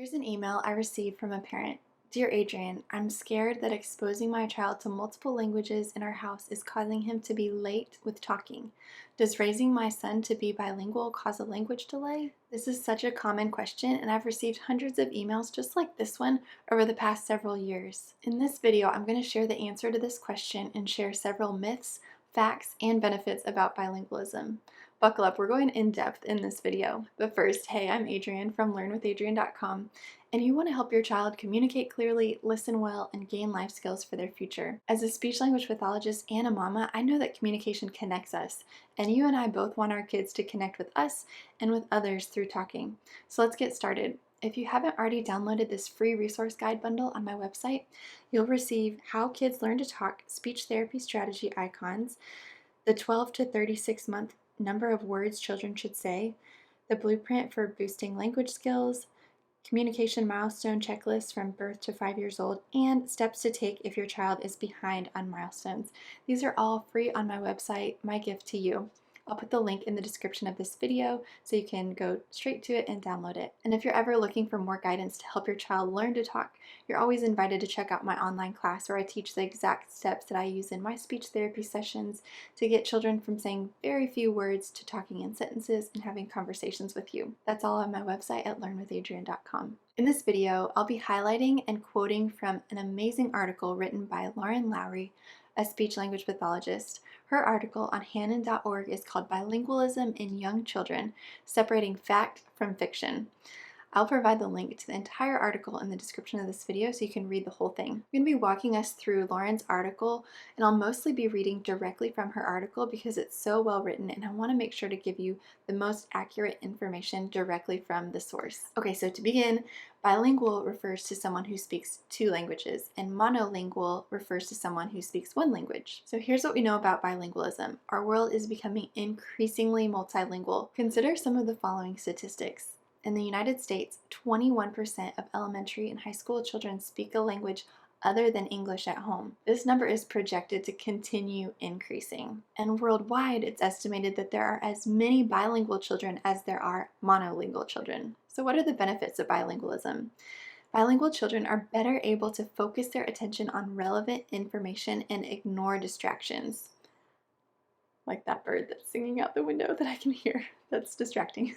Here's an email I received from a parent. Dear Adrienne, I'm scared that exposing my child to multiple languages in our house is causing him to be late with talking. Does raising my son to be bilingual cause a language delay? This is such a common question, and I've received hundreds of emails just like this one over the past several years. In this video, I'm going to share the answer to this question and share several myths, facts, and benefits about bilingualism. Buckle up, we're going in depth in this video. But first, hey, I'm Adrienne from learnwithadrienne.com, and you want to help your child communicate clearly, listen well, and gain life skills for their future. As a speech-language pathologist and a mama, I know that communication connects us, and you and I both want our kids to connect with us and with others through talking. So let's get started. If you haven't already downloaded this free resource guide bundle on my website, you'll receive How Kids Learn to Talk Speech Therapy Strategy Icons, the 12 to 36 month number of words children should say, the blueprint for boosting language skills, communication milestone checklist from birth to 5 years old, and steps to take if your child is behind on milestones. These are all free on my website, my gift to you. I'll put the link in the description of this video so you can go straight to it and download it. And if you're ever looking for more guidance to help your child learn to talk, you're always invited to check out my online class where I teach the exact steps that I use in my speech therapy sessions to get children from saying very few words to talking in sentences and having conversations with you. That's all on my website at learnwithadrienne.com. In this video, I'll be highlighting and quoting from an amazing article written by Lauren Lowry, a speech-language pathologist. Her article on Hanen.org is called Bilingualism in Young Children, Separating Fact from Fiction. I'll provide the link to the entire article in the description of this video so you can read the whole thing. I'm going to be walking us through Lauren's article, and I'll mostly be reading directly from her article because it's so well written, and I want to make sure to give you the most accurate information directly from the source. Okay, so to begin, bilingual refers to someone who speaks two languages, and monolingual refers to someone who speaks one language. So here's what we know about bilingualism. Our world is becoming increasingly multilingual. Consider some of the following statistics. In the United States, 21% of elementary and high school children speak a language other than English at home. This number is projected to continue increasing. And worldwide, it's estimated that there are as many bilingual children as there are monolingual children. So what are the benefits of bilingualism? Bilingual children are better able to focus their attention on relevant information and ignore distractions. Like that bird that's singing out the window that I can hear. That's distracting.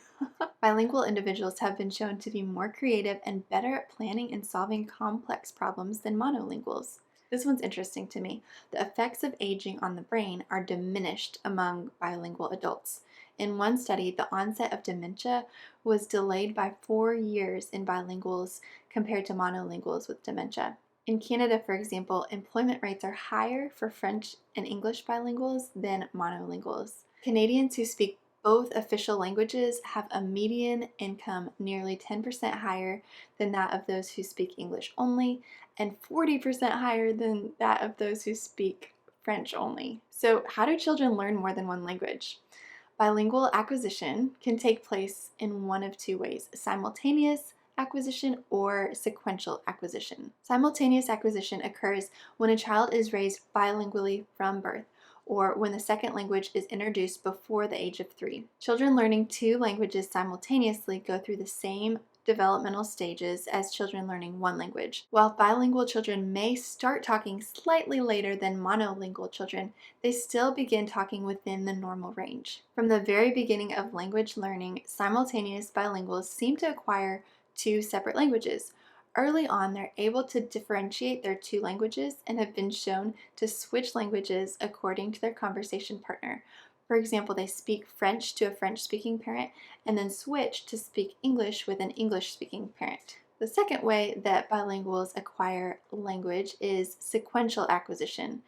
Bilingual individuals have been shown to be more creative and better at planning and solving complex problems than monolinguals. This one's interesting to me. The effects of aging on the brain are diminished among bilingual adults. In one study, the onset of dementia was delayed by 4 years in bilinguals compared to monolinguals with dementia. In Canada, for example, employment rates are higher for French and English bilinguals than monolinguals. Canadians who speak both official languages have a median income nearly 10% higher than that of those who speak English only, and 40% higher than that of those who speak French only. So how do children learn more than one language? Bilingual acquisition can take place in one of two ways: simultaneous acquisition or sequential acquisition. Simultaneous acquisition occurs when a child is raised bilingually from birth, or when the second language is introduced before the age of 3. Children learning two languages simultaneously go through the same developmental stages as children learning one language. While bilingual children may start talking slightly later than monolingual children, they still begin talking within the normal range. From the very beginning of language learning, simultaneous bilinguals seem to acquire two separate languages. Early on, they're able to differentiate their two languages and have been shown to switch languages according to their conversation partner. For example, they speak French to a French-speaking parent and then switch to speak English with an English-speaking parent. The second way that bilinguals acquire language is sequential acquisition,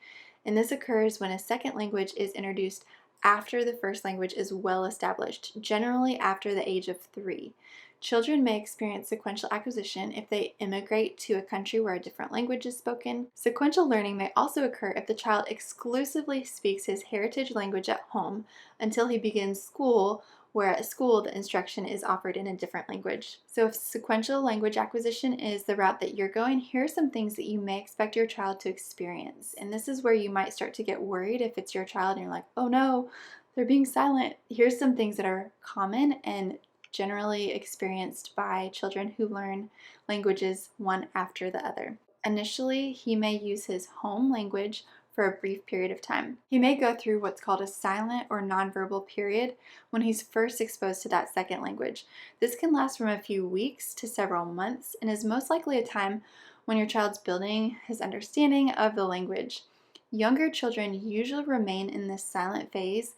and this occurs when a second language is introduced after the first language is well established, generally after the age of 3. Children may experience sequential acquisition if they immigrate to a country where a different language is spoken. Sequential learning may also occur if the child exclusively speaks his heritage language at home until he begins school, where at school the instruction is offered in a different language. So if sequential language acquisition is the route that you're going, here are some things that you may expect your child to experience. And this is where you might start to get worried if it's your child and you're like, oh no, they're being silent. Here's some things that are common and generally experienced by children who learn languages one after the other. Initially, he may use his home language for a brief period of time. He may go through what's called a silent or nonverbal period when he's first exposed to that second language. This can last from a few weeks to several months and is most likely a time when your child's building his understanding of the language. Younger children usually remain in this silent phase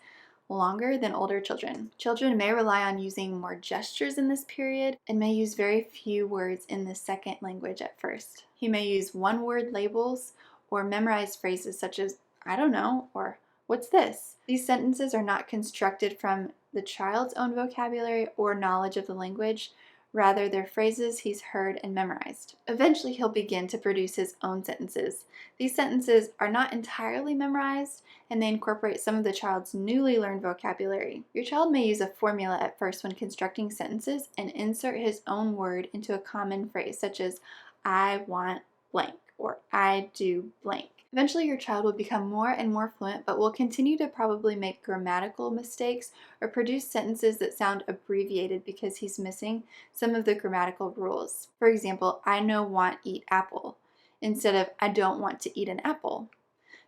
longer than older children. Children may rely on using more gestures in this period and may use very few words in the second language at first. He may use one-word labels or memorize phrases such as, "I don't know," or "What's this?" These sentences are not constructed from the child's own vocabulary or knowledge of the language. Rather, they're phrases he's heard and memorized. Eventually, he'll begin to produce his own sentences. These sentences are not entirely memorized, and they incorporate some of the child's newly learned vocabulary. Your child may use a formula at first when constructing sentences and insert his own word into a common phrase, such as, "I want blank," or "I do blank." Eventually, your child will become more and more fluent, but will continue to probably make grammatical mistakes or produce sentences that sound abbreviated because he's missing some of the grammatical rules. For example, "I know want eat apple," instead of "I don't want to eat an apple."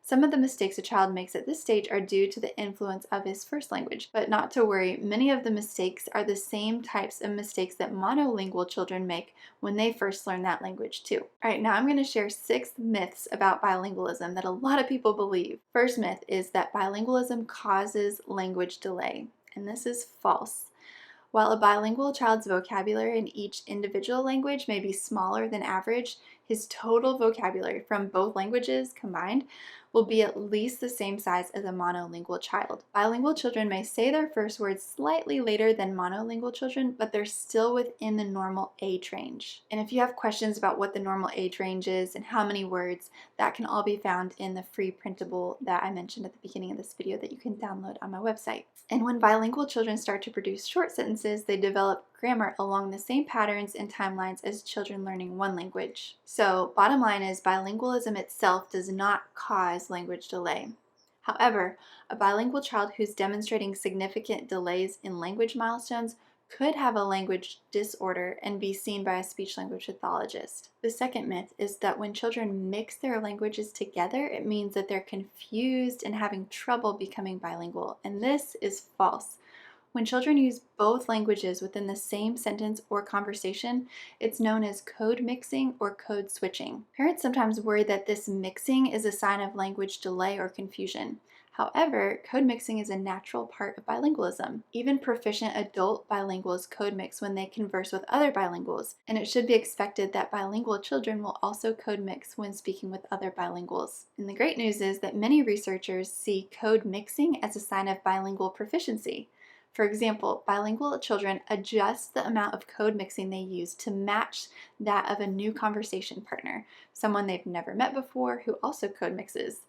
Some of the mistakes a child makes at this stage are due to the influence of his first language, but not to worry, many of the mistakes are the same types of mistakes that monolingual children make when they first learn that language too. Alright, now I'm going to share 6 myths about bilingualism that a lot of people believe. First myth is that bilingualism causes language delay, and this is false. While a bilingual child's vocabulary in each individual language may be smaller than average, his total vocabulary from both languages combined will be at least the same size as a monolingual child. Bilingual children may say their first words slightly later than monolingual children, but they're still within the normal age range. And if you have questions about what the normal age range is and how many words, that can all be found in the free printable that I mentioned at the beginning of this video that you can download on my website. And when bilingual children start to produce short sentences, they develop grammar along the same patterns and timelines as children learning one language. So, bottom line is bilingualism itself does not cause language delay. However, a bilingual child who's demonstrating significant delays in language milestones could have a language disorder and be seen by a speech-language pathologist. The second myth is that when children mix their languages together, it means that they're confused and having trouble becoming bilingual, and this is false. When children use both languages within the same sentence or conversation, it's known as code mixing or code switching. Parents sometimes worry that this mixing is a sign of language delay or confusion. However, code mixing is a natural part of bilingualism. Even proficient adult bilinguals code mix when they converse with other bilinguals, and it should be expected that bilingual children will also code mix when speaking with other bilinguals. And the great news is that many researchers see code mixing as a sign of bilingual proficiency. For example, bilingual children adjust the amount of code mixing they use to match that of a new conversation partner, someone they've never met before who also code mixes.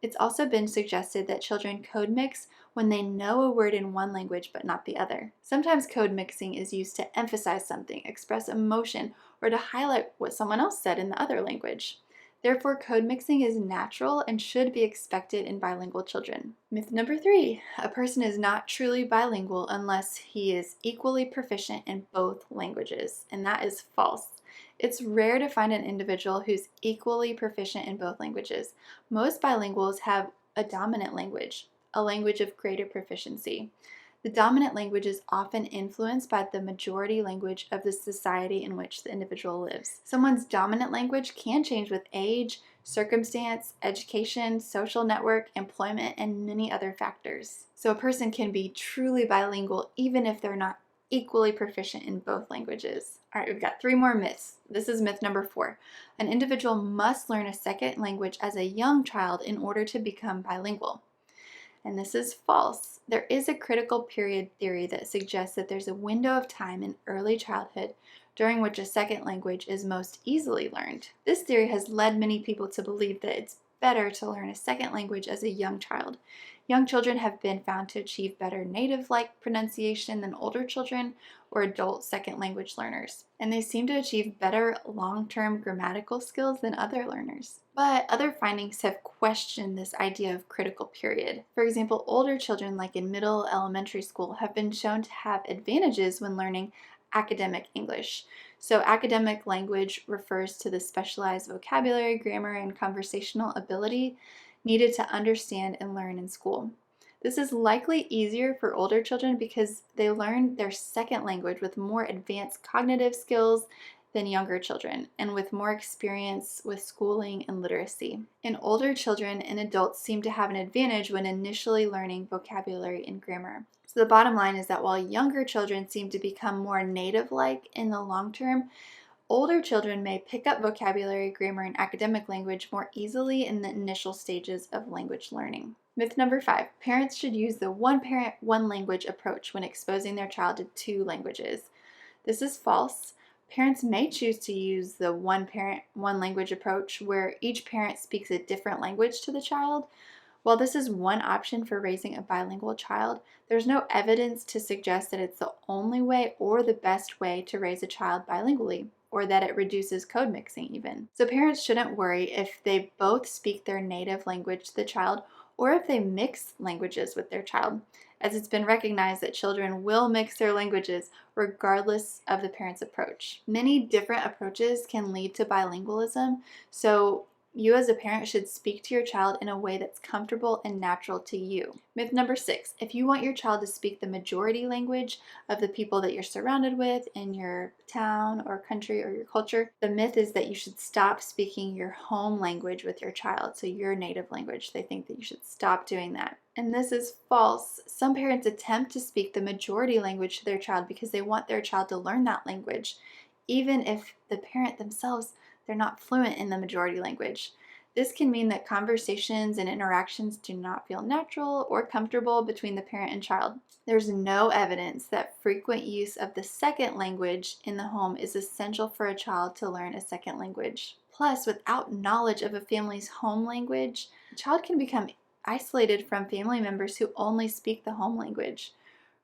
It's also been suggested that children code mix when they know a word in one language but not the other. Sometimes code mixing is used to emphasize something, express emotion, or to highlight what someone else said in the other language. Therefore, code mixing is natural and should be expected in bilingual children. Myth number 3, a person is not truly bilingual unless he is equally proficient in both languages, and that is false. It's rare to find an individual who's equally proficient in both languages. Most bilinguals have a dominant language, a language of greater proficiency. The dominant language is often influenced by the majority language of the society in which the individual lives. Someone's dominant language can change with age, circumstance, education, social network, employment, and many other factors. So a person can be truly bilingual even if they're not equally proficient in both languages. All right, we've got 3 more myths. This is myth number 4. An individual must learn a second language as a young child in order to become bilingual. And this is false. There is a critical period theory that suggests that there's a window of time in early childhood during which a second language is most easily learned. This theory has led many people to believe that it's better to learn a second language as a young child. Young children have been found to achieve better native-like pronunciation than older children or adult second language learners, and they seem to achieve better long-term grammatical skills than other learners. But other findings have questioned this idea of critical period. For example, older children, like in middle elementary school, have been shown to have advantages when learning academic English. So academic language refers to the specialized vocabulary, grammar, and conversational ability needed to understand and learn in school. This is likely easier for older children because they learn their second language with more advanced cognitive skills than younger children and with more experience with schooling and literacy. And older children and adults seem to have an advantage when initially learning vocabulary and grammar. So the bottom line is that while younger children seem to become more native-like in the long term, older children may pick up vocabulary, grammar, and academic language more easily in the initial stages of language learning. Myth number 5, parents should use the one parent, one language approach when exposing their child to 2 languages. This is false. Parents may choose to use the one parent, one language approach where each parent speaks a different language to the child. While this is one option for raising a bilingual child, there's no evidence to suggest that it's the only way or the best way to raise a child bilingually, or that it reduces code mixing even. So parents shouldn't worry if they both speak their native language to the child or if they mix languages with their child, as it's been recognized that children will mix their languages regardless of the parent's approach. Many different approaches can lead to bilingualism, so you as a parent should speak to your child in a way that's comfortable and natural to you. Myth number 6, if you want your child to speak the majority language of the people that you're surrounded with in your town or country or your culture, the myth is that you should stop speaking your home language with your child, so your native language. They think that you should stop doing that. And this is false. Some parents attempt to speak the majority language to their child because they want their child to learn that language, even if the parent themselves they're not fluent in the majority language. This can mean that conversations and interactions do not feel natural or comfortable between the parent and child. There's no evidence that frequent use of the second language in the home is essential for a child to learn a second language. Plus, without knowledge of a family's home language, a child can become isolated from family members who only speak the home language.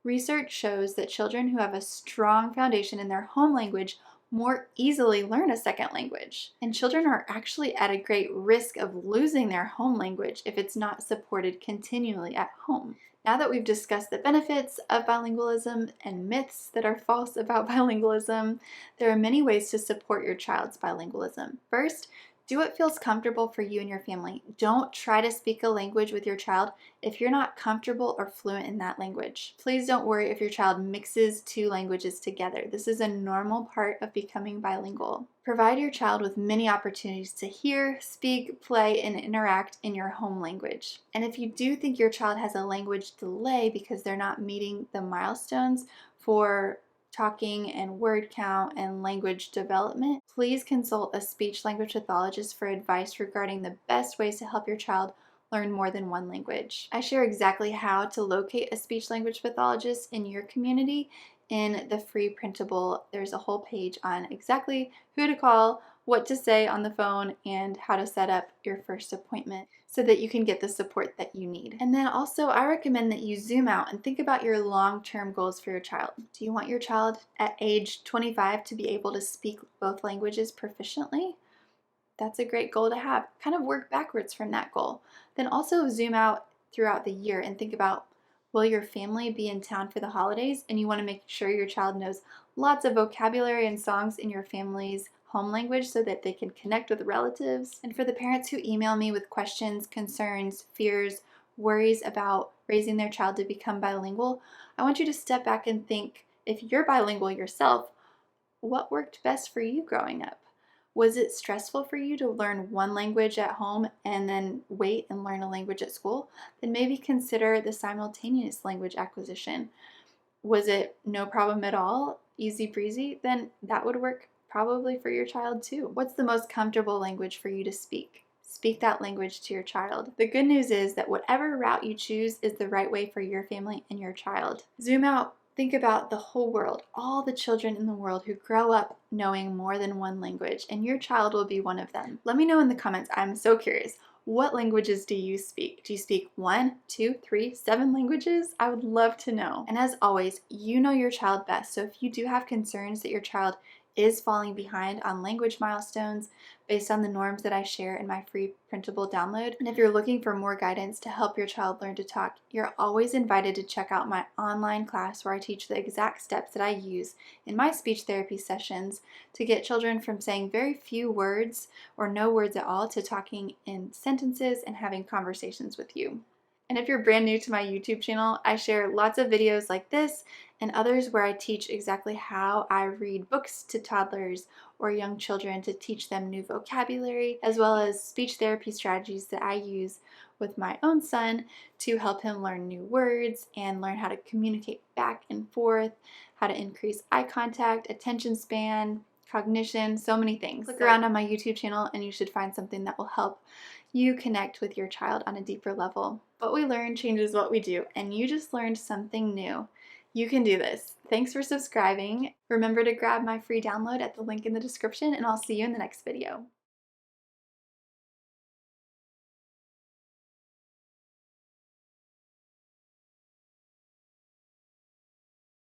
Research shows that children who have a strong foundation in their home language more easily learn a second language. And children are actually at a great risk of losing their home language if it's not supported continually at home. Now that we've discussed the benefits of bilingualism and myths that are false about bilingualism, there are many ways to support your child's bilingualism. First, do what feels comfortable for you and your family. Don't try to speak a language with your child if you're not comfortable or fluent in that language. Please don't worry if your child mixes 2 languages together. This is a normal part of becoming bilingual. Provide your child with many opportunities to hear, speak, play, and interact in your home language. And if you do think your child has a language delay because they're not meeting the milestones for talking and word count and language development, please consult a speech-language pathologist for advice regarding the best ways to help your child learn more than one language. I share exactly how to locate a speech-language pathologist in your community in the free printable. There's a whole page on exactly who to call, what to say on the phone, and how to set up your first appointment so that you can get the support that you need. And then also, I recommend that you zoom out and think about your long-term goals for your child. Do you want your child at age 25 to be able to speak both languages proficiently? That's a great goal to have. Kind of work backwards from that goal. Then also zoom out throughout the year and think about, will your family be in town for the holidays? And you want to make sure your child knows lots of vocabulary and songs in your family's home language so that they can connect with relatives. And for the parents who email me with questions, concerns, fears, worries about raising their child to become bilingual, I want you to step back and think, if you're bilingual yourself, what worked best for you growing up? Was it stressful for you to learn one language at home and then wait and learn a language at school? Then maybe consider the simultaneous language acquisition. Was it no problem at all, easy breezy? Then that would work probably for your child too. What's the most comfortable language for you to speak? Speak that language to your child. The good news is that whatever route you choose is the right way for your family and your child. Zoom out. Think about the whole world, all the children in the world who grow up knowing more than one language, and your child will be one of them. Let me know in the comments. I'm so curious. What languages do you speak? Do you speak 1, 2, 3, 7 languages? I would love to know. And as always, you know your child best. So if you do have concerns that your child is falling behind on language milestones based on the norms that I share in my free printable download, and if you're looking for more guidance to help your child learn to talk, you're always invited to check out my online class where I teach the exact steps that I use in my speech therapy sessions to get children from saying very few words or no words at all to talking in sentences and having conversations with you. And if you're brand new to my YouTube channel, I share lots of videos like this and others where I teach exactly how I read books to toddlers or young children to teach them new vocabulary, as well as speech therapy strategies that I use with my own son to help him learn new words and learn how to communicate back and forth, how to increase eye contact, attention span, cognition, so many things. Look around on my YouTube channel and you should find something that will help you connect with your child on a deeper level. What we learn changes what we do, and you just learned something new. You can do this. Thanks for subscribing. Remember to grab my free download at the link in the description, and I'll see you in the next video.